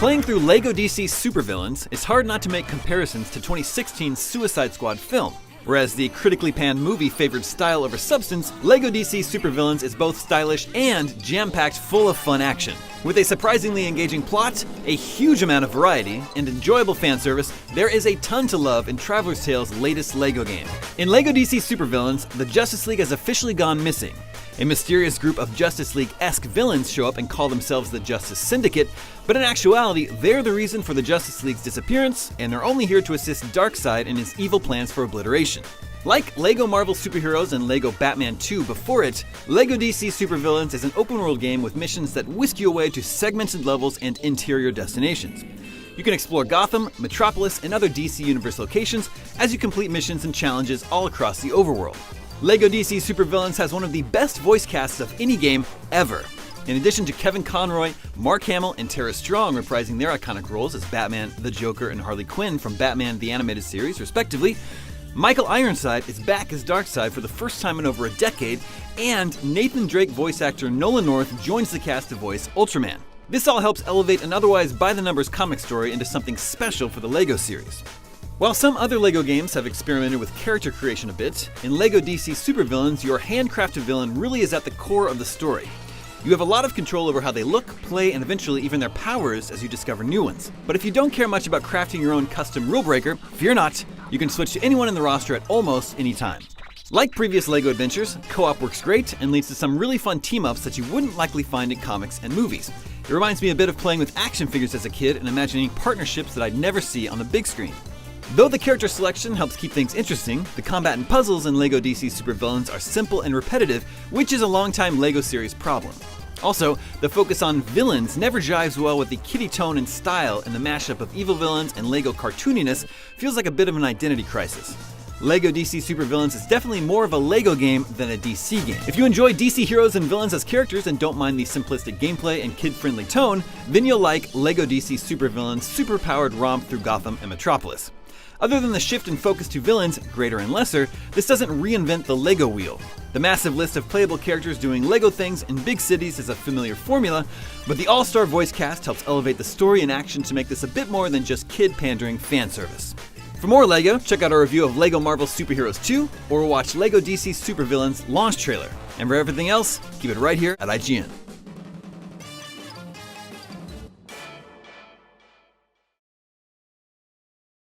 Playing through LEGO DC Supervillains, it's hard not to make comparisons to 2016's Suicide Squad film. Whereas the critically panned movie favored style over substance, LEGO DC Supervillains is both stylish and jam-packed full of fun action. With a surprisingly engaging plot, a huge amount of variety, and enjoyable fan service, there is a ton to love in Traveler's Tales' latest LEGO game. In LEGO DC Supervillains, the Justice League has officially gone missing. A mysterious group of Justice League-esque villains show up and call themselves the Justice Syndicate, but in actuality, they're the reason for the Justice League's disappearance, and they're only here to assist Darkseid in his evil plans for obliteration. Like LEGO Marvel Superheroes and LEGO Batman 2 before it, LEGO DC Supervillains is an open-world game with missions that whisk you away to segmented levels and interior destinations. You can explore Gotham, Metropolis, and other DC Universe locations as you complete missions and challenges all across the overworld. LEGO DC Supervillains has one of the best voice casts of any game ever. In addition to Kevin Conroy, Mark Hamill, and Tara Strong reprising their iconic roles as Batman, the Joker, and Harley Quinn from Batman the Animated Series, respectively, Michael Ironside is back as Darkseid for the first time in over a decade, and Nathan Drake voice actor Nolan North joins the cast to voice Ultraman. This all helps elevate an otherwise by-the-numbers comic story into something special for the LEGO series. While some other LEGO games have experimented with character creation a bit, in LEGO DC Supervillains, your handcrafted villain really is at the core of the story. You have a lot of control over how they look, play, and eventually even their powers as you discover new ones. But if you don't care much about crafting your own custom rule breaker, fear not, you can switch to anyone in the roster at almost any time. Like previous LEGO adventures, co-op works great and leads to some really fun team-ups that you wouldn't likely find in comics and movies. It reminds me a bit of playing with action figures as a kid and imagining partnerships that I'd never see on the big screen. Though the character selection helps keep things interesting, the combat and puzzles in LEGO DC Supervillains are simple and repetitive, which is a longtime LEGO series problem. Also, the focus on villains never jives well with the kiddie tone and style, and the mashup of evil villains and LEGO cartooniness feels like a bit of an identity crisis. LEGO DC Supervillains is definitely more of a LEGO game than a DC game. If you enjoy DC heroes and villains as characters and don't mind the simplistic gameplay and kid-friendly tone, then you'll like LEGO DC Supervillains' super-powered romp through Gotham and Metropolis. Other than the shift in focus to villains, greater and lesser, this doesn't reinvent the LEGO wheel. The massive list of playable characters doing LEGO things in big cities is a familiar formula, but the all-star voice cast helps elevate the story and action to make this a bit more than just kid-pandering fan service. For more LEGO, check out our review of LEGO Marvel Superheroes 2, or watch LEGO DC Supervillains launch trailer. And for everything else, keep it right here at IGN.